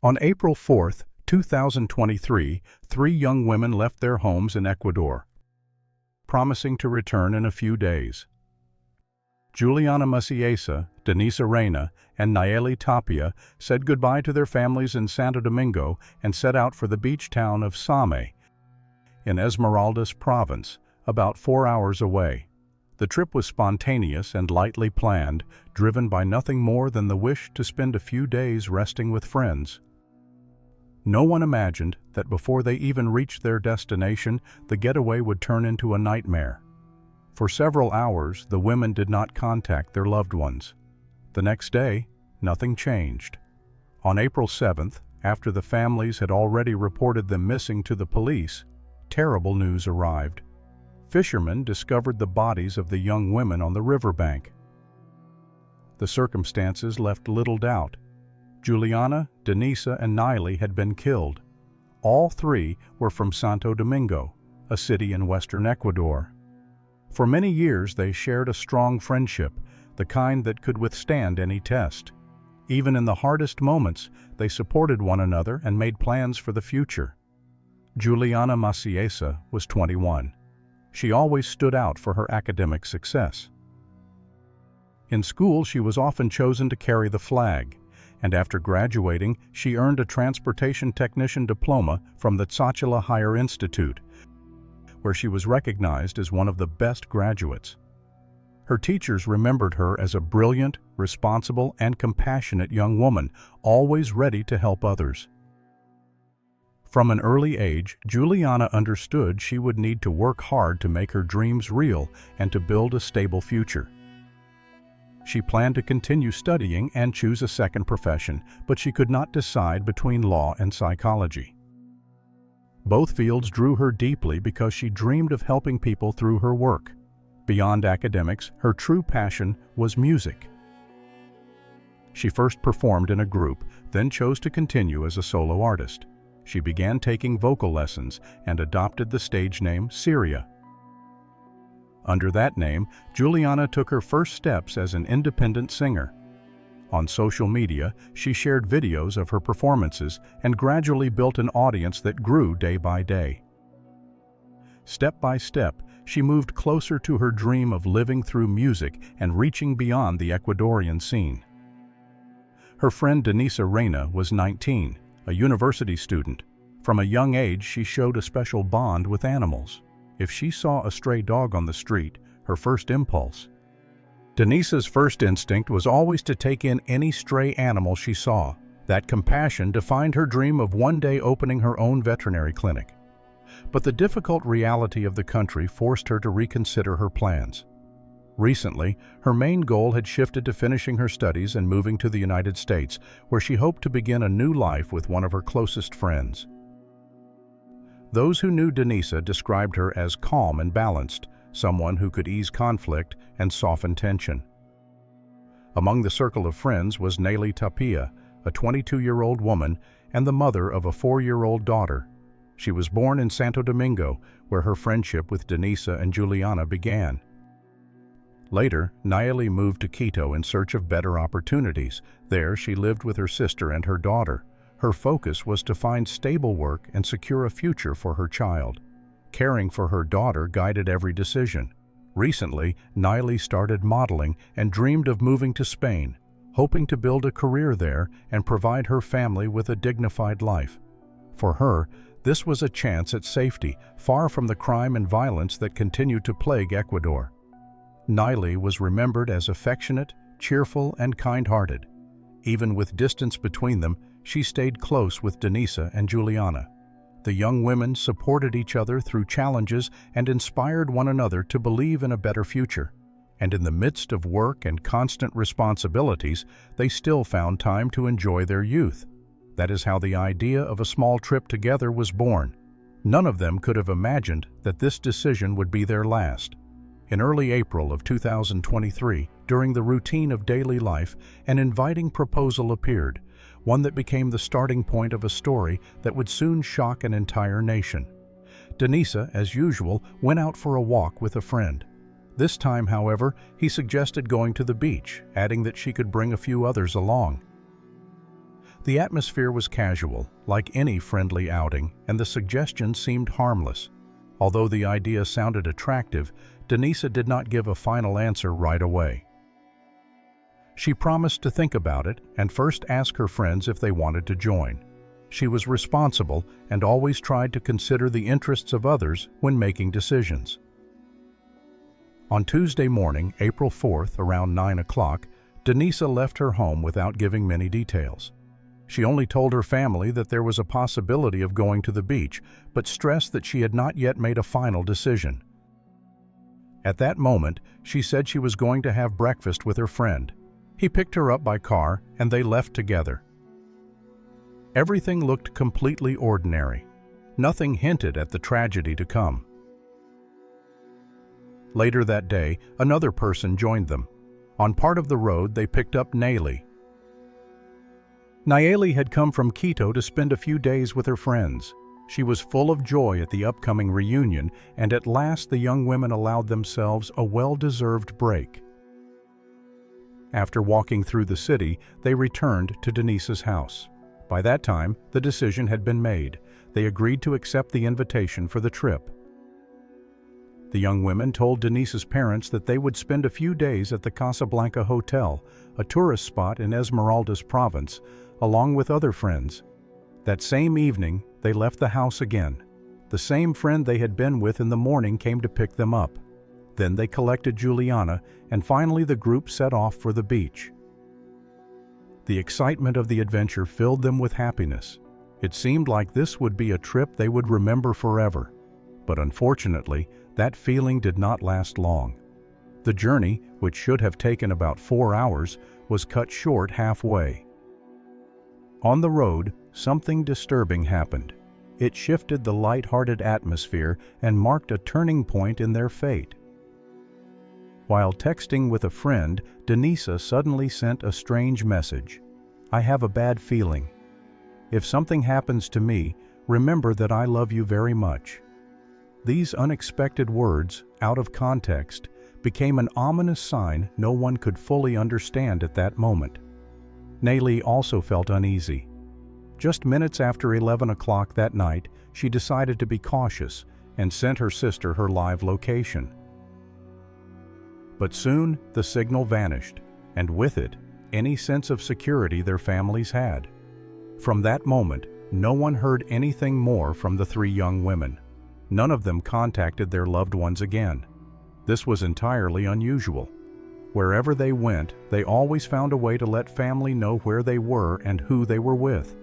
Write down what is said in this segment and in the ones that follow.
On April 4, 2023, three young women left their homes in Ecuador, promising to return in a few days. Juliana Masias, Denisa Reina, and Naeli Tapia said goodbye to their families in Santo Domingo and set out for the beach town of Same, in Esmeraldas province, about 4 hours away. The trip was spontaneous and lightly planned, driven by nothing more than the wish to spend a few days resting with friends. No one imagined that before they even reached their destination, the getaway would turn into a nightmare. For several hours, the women did not contact their loved ones. The next day, nothing changed. On April 7th, after the families had already reported them missing to the police, terrible news arrived. Fishermen discovered the bodies of the young women on the riverbank. The circumstances left little doubt. Juliana, Denisa, and Naeli had been killed. All three were from Santo Domingo, a city in western Ecuador. For many years they shared a strong friendship, the kind that could withstand any test. Even in the hardest moments, they supported one another and made plans for the future. Juliana Masias was 21. She always stood out for her academic success. In school, she was often chosen to carry the flag, and after graduating, she earned a transportation technician diploma from the Tzachila Higher Institute, where she was recognized as one of the best graduates. Her teachers remembered her as a brilliant, responsible, and compassionate young woman, always ready to help others. From an early age, Juliana understood she would need to work hard to make her dreams real and to build a stable future. She planned to continue studying and choose a second profession, but she could not decide between law and psychology. Both fields drew her deeply because she dreamed of helping people through her work. Beyond academics, her true passion was music. She first performed in a group, then chose to continue as a solo artist. She began taking vocal lessons and adopted the stage name Syria. Under that name, Juliana took her first steps as an independent singer. On social media, she shared videos of her performances and gradually built an audience that grew day by day. Step by step, she moved closer to her dream of living through music and reaching beyond the Ecuadorian scene. Her friend Denisa Reina was 19, a university student. From a young age, she showed a special bond with animals. If she saw a stray dog on the street, her first impulse. Denisa's first instinct was always to take in any stray animal she saw. That compassion defined her dream of one day opening her own veterinary clinic. But the difficult reality of the country forced her to reconsider her plans. Recently, her main goal had shifted to finishing her studies and moving to the United States, where she hoped to begin a new life with one of her closest friends. Those who knew Denisa described her as calm and balanced, someone who could ease conflict and soften tension. Among the circle of friends was Naeli Tapia, a 22-year-old woman and the mother of a 4-year-old daughter. She was born in Santo Domingo, where her friendship with Denisa and Juliana began. Later, Naeli moved to Quito in search of better opportunities. There, she lived with her sister and her daughter. Her focus was to find stable work and secure a future for her child. Caring for her daughter guided every decision. Recently, Naeli started modeling and dreamed of moving to Spain, hoping to build a career there and provide her family with a dignified life. For her, this was a chance at safety, far from the crime and violence that continued to plague Ecuador. Naeli was remembered as affectionate, cheerful, and kind-hearted. Even with distance between them, she stayed close with Denisa and Juliana. The young women supported each other through challenges and inspired one another to believe in a better future. And in the midst of work and constant responsibilities, they still found time to enjoy their youth. That is how the idea of a small trip together was born. None of them could have imagined that this decision would be their last. In early April of 2023, during the routine of daily life, an inviting proposal appeared, one that became the starting point of a story that would soon shock an entire nation. Denisa, as usual, went out for a walk with a friend. This time, however, he suggested going to the beach, adding that she could bring a few others along. The atmosphere was casual, like any friendly outing, and the suggestion seemed harmless. Although the idea sounded attractive, Denisa did not give a final answer right away. She promised to think about it and first ask her friends if they wanted to join. She was responsible and always tried to consider the interests of others when making decisions. On Tuesday morning, April 4th, around 9 o'clock, Denisa left her home without giving many details. She only told her family that there was a possibility of going to the beach, but stressed that she had not yet made a final decision. At that moment, she said she was going to have breakfast with her friend. He picked her up by car, and they left together. Everything looked completely ordinary. Nothing hinted at the tragedy to come. Later that day, another person joined them. On part of the road, they picked up Naeli. Naeli had come from Quito to spend a few days with her friends. She was full of joy at the upcoming reunion, and at last the young women allowed themselves a well-deserved break. After walking through the city, they returned to Denisa's house. By that time, the decision had been made. They agreed to accept the invitation for the trip. The young women told Denisa's parents that they would spend a few days at the Casablanca Hotel, a tourist spot in Esmeraldas province, along with other friends. That same evening, they left the house again. The same friend they had been with in the morning came to pick them up. Then they collected Juliana, and finally the group set off for the beach. The excitement of the adventure filled them with happiness. It seemed like this would be a trip they would remember forever. But unfortunately, that feeling did not last long. The journey, which should have taken about 4 hours, was cut short halfway. On the road, something disturbing happened. It shifted the light-hearted atmosphere and marked a turning point in their fate. While texting with a friend, Denisa suddenly sent a strange message. "I have a bad feeling. If something happens to me, remember that I love you very much." These unexpected words, out of context, became an ominous sign no one could fully understand at that moment. Naeli also felt uneasy. Just minutes after 11 o'clock that night, she decided to be cautious and sent her sister her live location. But soon the signal vanished, and with it, any sense of security their families had. From that moment, no one heard anything more from the three young women. None of them contacted their loved ones again. This was entirely unusual. Wherever they went, they always found a way to let family know where they were and who they were with.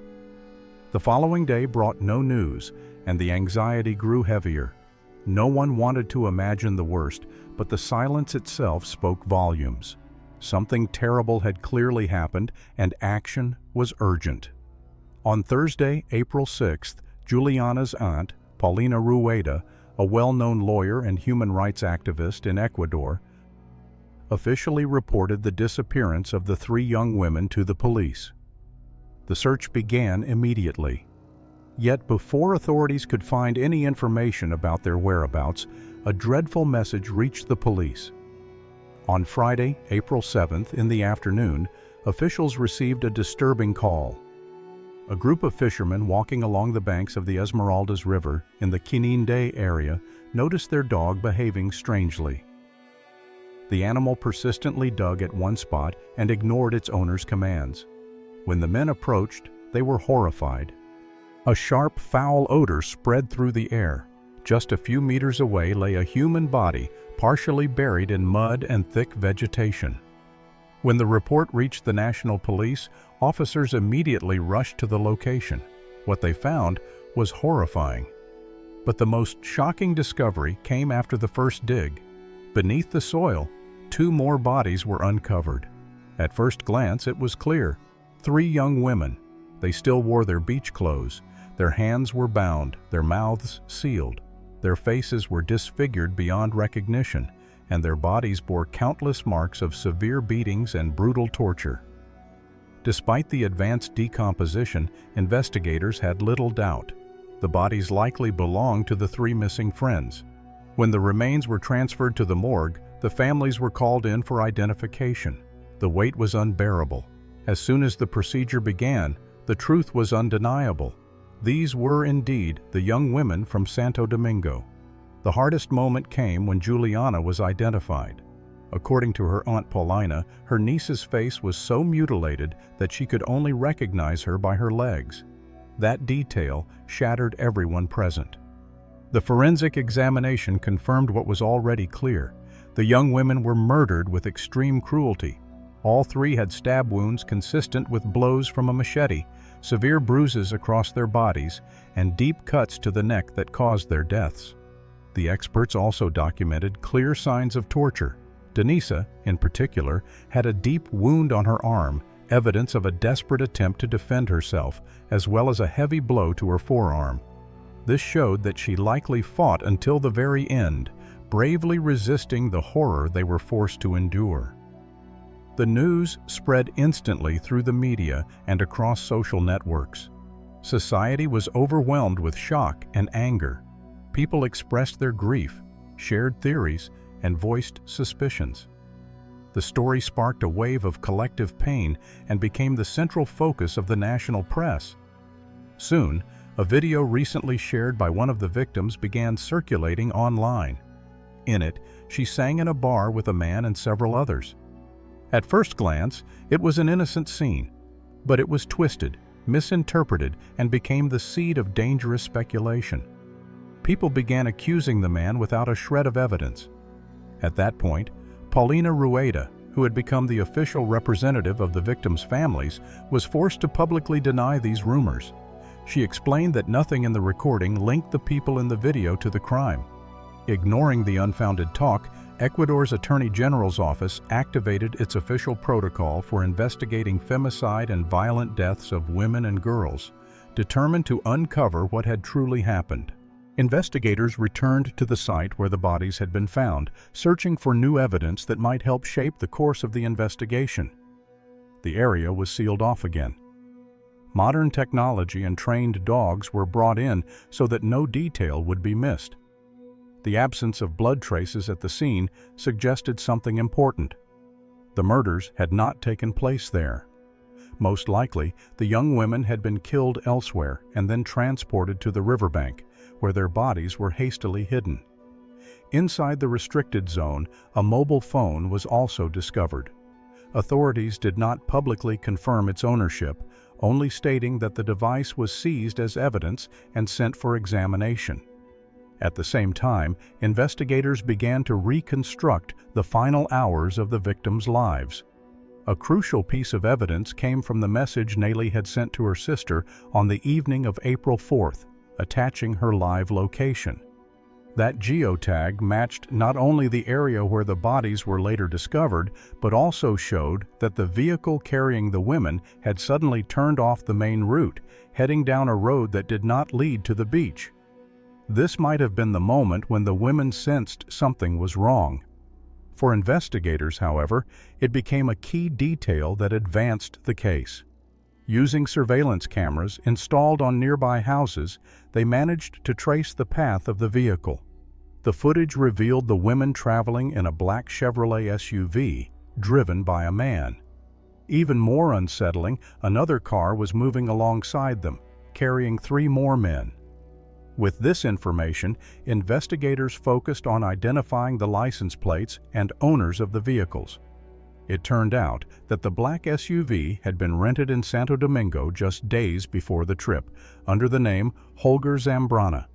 The following day brought no news, and the anxiety grew heavier. No one wanted to imagine the worst, but the silence itself spoke volumes. Something terrible had clearly happened, and action was urgent. On Thursday, April 6th, Juliana's aunt, Paulina Rueda, a well-known lawyer and human rights activist in Ecuador, officially reported the disappearance of the three young women to the police. The search began immediately. Yet before authorities could find any information about their whereabouts, a dreadful message reached the police. On Friday, April 7th, in the afternoon, officials received a disturbing call. A group of fishermen walking along the banks of the Esmeraldas River in the Quininde area noticed their dog behaving strangely. The animal persistently dug at one spot and ignored its owner's commands. When the men approached, they were horrified. A sharp, foul odor spread through the air. Just a few meters away lay a human body, partially buried in mud and thick vegetation. When the report reached the National Police, officers immediately rushed to the location. What they found was horrifying. But the most shocking discovery came after the first dig. Beneath the soil, 2 more bodies were uncovered. At first glance, it was clear. 3 young women. They still wore their beach clothes. Their hands were bound, their mouths sealed. Their faces were disfigured beyond recognition, and their bodies bore countless marks of severe beatings and brutal torture. Despite the advanced decomposition, investigators had little doubt. The bodies likely belonged to the 3 missing friends. When the remains were transferred to the morgue, the families were called in for identification. The wait was unbearable. As soon as the procedure began, The truth was undeniable. These were indeed the young women from Santo Domingo. The hardest moment came when Juliana was identified. According to her aunt Paulina, her niece's face was so mutilated that she could only recognize her by her legs. That detail shattered everyone present. The forensic examination confirmed what was already clear. The young women were murdered with extreme cruelty. All three had stab wounds consistent with blows from a machete, severe bruises across their bodies, and deep cuts to the neck that caused their deaths. The experts also documented clear signs of torture. Denisa, in particular, had a deep wound on her arm, evidence of a desperate attempt to defend herself, as well as a heavy blow to her forearm. This showed that she likely fought until the very end, bravely resisting the horror they were forced to endure. The news spread instantly through the media and across social networks. Society was overwhelmed with shock and anger. People expressed their grief, shared theories, and voiced suspicions. The story sparked a wave of collective pain and became the central focus of the national press. Soon, a video recently shared by one of the victims began circulating online. In it, she sang in a bar with a man and several others. At first glance, it was an innocent scene, but it was twisted, misinterpreted, and became the seed of dangerous speculation. People began accusing the man without a shred of evidence. At that point, Paulina Rueda, who had become the official representative of the victims' families, was forced to publicly deny these rumors. She explained that nothing in the recording linked the people in the video to the crime. Ignoring the unfounded talk, Ecuador's Attorney General's office activated its official protocol for investigating femicide and violent deaths of women and girls, determined to uncover what had truly happened. Investigators returned to the site where the bodies had been found, searching for new evidence that might help shape the course of the investigation. The area was sealed off again. Modern technology and trained dogs were brought in so that no detail would be missed. The absence of blood traces at the scene suggested something important. The murders had not taken place there. Most likely, the young women had been killed elsewhere and then transported to the riverbank, where their bodies were hastily hidden. Inside the restricted zone, a mobile phone was also discovered. Authorities did not publicly confirm its ownership, only stating that the device was seized as evidence and sent for examination. At the same time, investigators began to reconstruct the final hours of the victims' lives. A crucial piece of evidence came from the message Naeli had sent to her sister on the evening of April 4th, attaching her live location. That geotag matched not only the area where the bodies were later discovered, but also showed that the vehicle carrying the women had suddenly turned off the main route, heading down a road that did not lead to the beach. This might have been the moment when the women sensed something was wrong. For investigators, however, it became a key detail that advanced the case. Using surveillance cameras installed on nearby houses, they managed to trace the path of the vehicle. The footage revealed the women traveling in a black Chevrolet SUV, driven by a man. Even more unsettling, another car was moving alongside them, carrying 3 more men. With this information, investigators focused on identifying the license plates and owners of the vehicles. It turned out that the black SUV had been rented in Santo Domingo just days before the trip, under the name Holger Zambrana.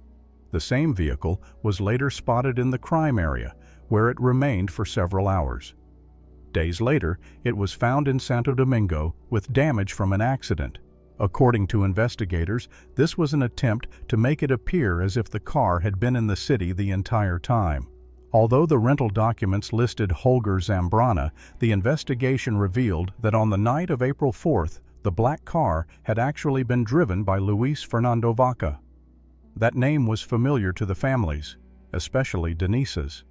The same vehicle was later spotted in the crime area, where it remained for several hours. Days later, it was found in Santo Domingo with damage from an accident. According to investigators, this was an attempt to make it appear as if the car had been in the city the entire time. Although the rental documents listed Holger Zambrana, the investigation revealed that on the night of April 4th, the black car had actually been driven by Luis Fernando Vaca. That name was familiar to the families, especially Denisa's.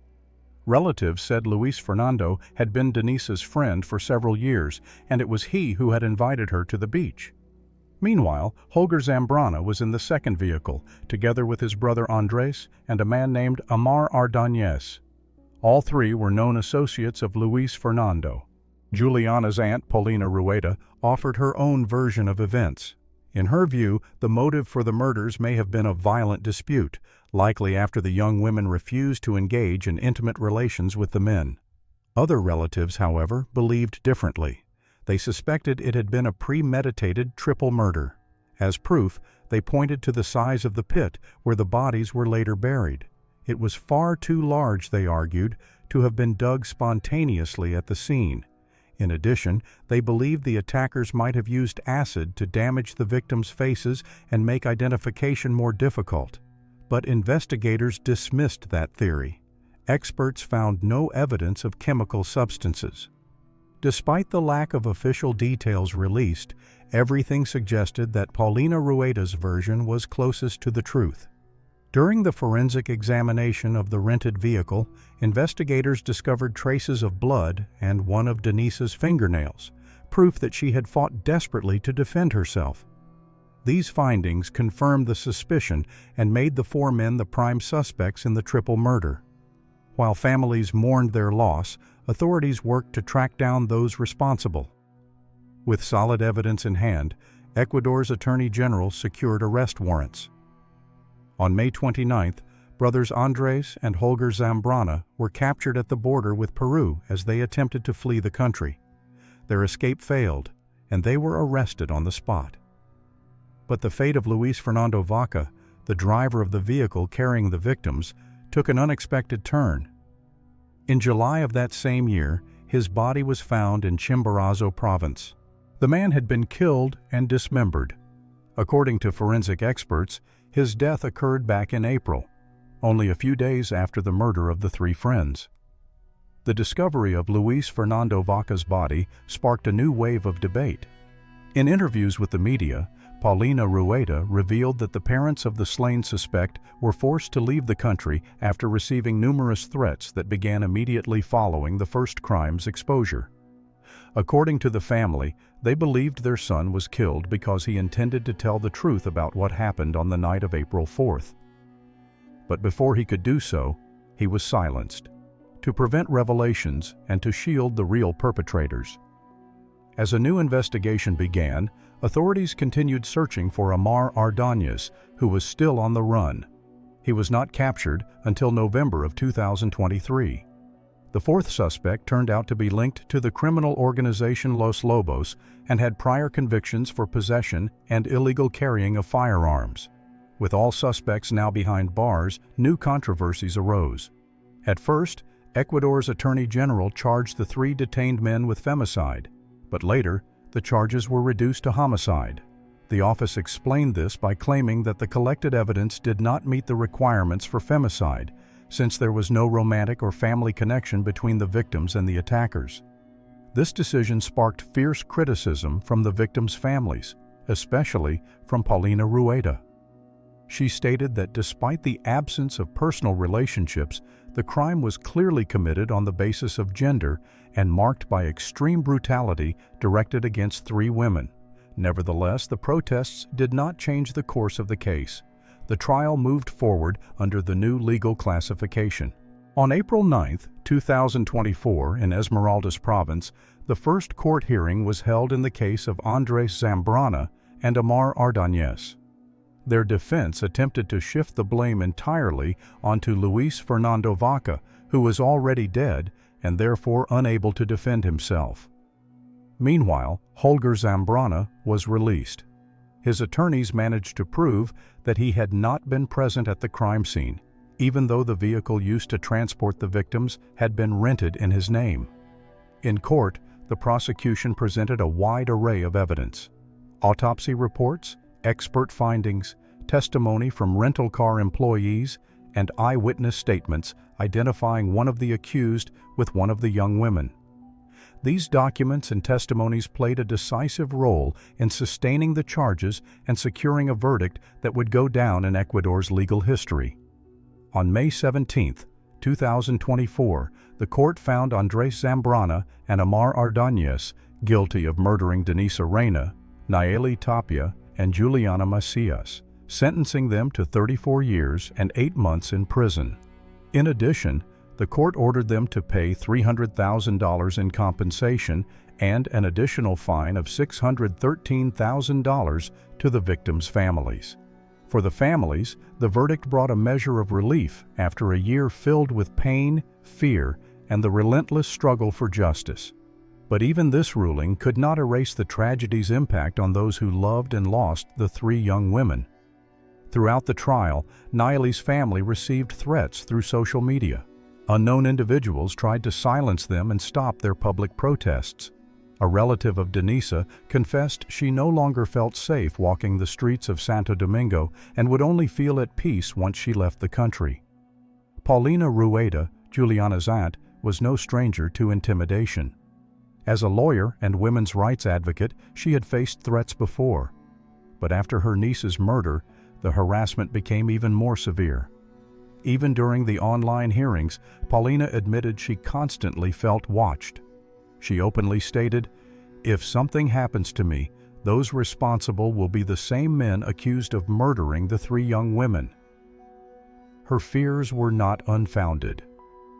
Relatives said Luis Fernando had been Denisa's friend for several years, and it was he who had invited her to the beach. Meanwhile, Holger Zambrana was in the second vehicle, together with his brother Andres and a man named Amar Ardañez. All 3 were known associates of Luis Fernando. Juliana's aunt, Paulina Rueda, offered her own version of events. In her view, the motive for the murders may have been a violent dispute, likely after the young women refused to engage in intimate relations with the men. Other relatives, however, believed differently. They suspected it had been a premeditated triple murder. As proof, they pointed to the size of the pit where the bodies were later buried. It was far too large, they argued, to have been dug spontaneously at the scene. In addition, they believed the attackers might have used acid to damage the victims' faces and make identification more difficult. But investigators dismissed that theory. Experts found no evidence of chemical substances. Despite the lack of official details released, everything suggested that Paulina Rueda's version was closest to the truth. During the forensic examination of the rented vehicle, investigators discovered traces of blood and one of Denisa's fingernails, proof that she had fought desperately to defend herself. These findings confirmed the suspicion and made the four men the prime suspects in the triple murder. While families mourned their loss, authorities worked to track down those responsible. With solid evidence in hand, Ecuador's Attorney General secured arrest warrants. On May 29th, brothers Andres and Holger Zambrana were captured at the border with Peru as they attempted to flee the country. Their escape failed, and they were arrested on the spot. But the fate of Luis Fernando Vaca, the driver of the vehicle carrying the victims, took an unexpected turn. In July of that same year, his body was found in Chimborazo province. The man had been killed and dismembered. According to forensic experts, his death occurred back in April, only a few days after the murder of the three friends. The discovery of Luis Fernando Vaca's body sparked a new wave of debate. In interviews with the media, Paulina Rueda revealed that the parents of the slain suspect were forced to leave the country after receiving numerous threats that began immediately following the first crime's exposure. According to the family, they believed their son was killed because he intended to tell the truth about what happened on the night of April 4th. But before he could do so, he was silenced, to prevent revelations and to shield the real perpetrators. As a new investigation began, authorities continued searching for Amar Ardañez, who was still on the run. He was not captured until November of 2023. The fourth suspect turned out to be linked to the criminal organization Los Lobos and had prior convictions for possession and illegal carrying of firearms. With all suspects now behind bars, new controversies arose. At first, Ecuador's Attorney General charged the three detained men with femicide, but later, the charges were reduced to homicide. The office explained this by claiming that the collected evidence did not meet the requirements for femicide, since there was no romantic or family connection between the victims and the attackers. This decision sparked fierce criticism from the victims' families, especially from Paulina Rueda. She stated that despite the absence of personal relationships, the crime was clearly committed on the basis of gender and marked by extreme brutality directed against three women. Nevertheless, the protests did not change the course of the case. The trial moved forward under the new legal classification. On April 9, 2024, in Esmeraldas province, the first court hearing was held in the case of Andres Zambrana and Amar Ardañez. Their defense attempted to shift the blame entirely onto Luis Fernando Vaca, who was already dead and therefore unable to defend himself. Meanwhile, Holger Zambrana was released. His attorneys managed to prove that he had not been present at the crime scene, even though the vehicle used to transport the victims had been rented in his name. In court, the prosecution presented a wide array of evidence: autopsy reports, expert findings, testimony from rental car employees, and eyewitness statements identifying one of the accused with one of the young women. These documents and testimonies played a decisive role in sustaining the charges and securing a verdict that would go down in Ecuador's legal history. On May 17, 2024, the court found Andres Zambrana and Amar Ardañez guilty of murdering Denisa Reina, Naeli Tapia, and Juliana Masias, sentencing them to 34 years and 8 months in prison. In addition, the court ordered them to pay $300,000 in compensation and an additional fine of $613,000 to the victims' families. For the families, the verdict brought a measure of relief after a year filled with pain, fear, and the relentless struggle for justice. But even this ruling could not erase the tragedy's impact on those who loved and lost the three young women. Throughout the trial, Naeli's family received threats through social media. Unknown individuals tried to silence them and stop their public protests. A relative of Denisa confessed she no longer felt safe walking the streets of Santo Domingo and would only feel at peace once she left the country. Paulina Rueda, Juliana's aunt, was no stranger to intimidation. As a lawyer and women's rights advocate, she had faced threats before. But after her niece's murder, the harassment became even more severe. Even during the online hearings, Paulina admitted she constantly felt watched. She openly stated, "If something happens to me, those responsible will be the same men accused of murdering the three young women." Her fears were not unfounded.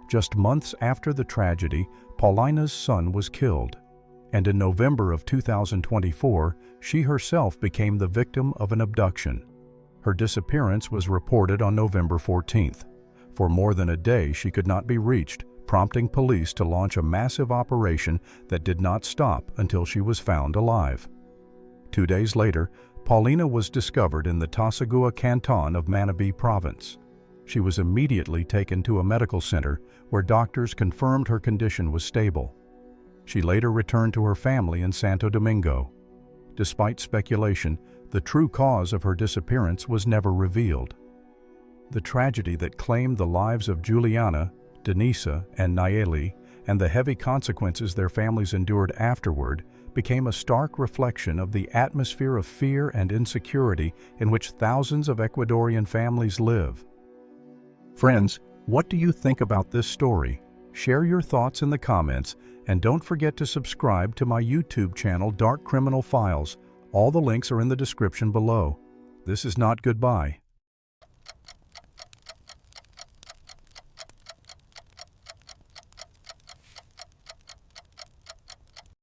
Just months after the tragedy, Paulina's son was killed, and in November of 2024, she herself became the victim of an abduction. Her disappearance was reported on November 14th. For more than a day, she could not be reached, prompting police to launch a massive operation that did not stop until she was found alive. 2 days later, Paulina was discovered in the Tasagua canton of Manabí province. She was immediately taken to a medical center where doctors confirmed her condition was stable. She later returned to her family in Santo Domingo. Despite speculation, the true cause of her disappearance was never revealed. The tragedy that claimed the lives of Juliana, Denisa, and Naeli, and the heavy consequences their families endured afterward, became a stark reflection of the atmosphere of fear and insecurity in which thousands of Ecuadorian families live. Friends, what do you think about this story? Share your thoughts in the comments, and don't forget to subscribe to my YouTube channel, Dark Criminal Files. All the links are in the description below. This is not goodbye.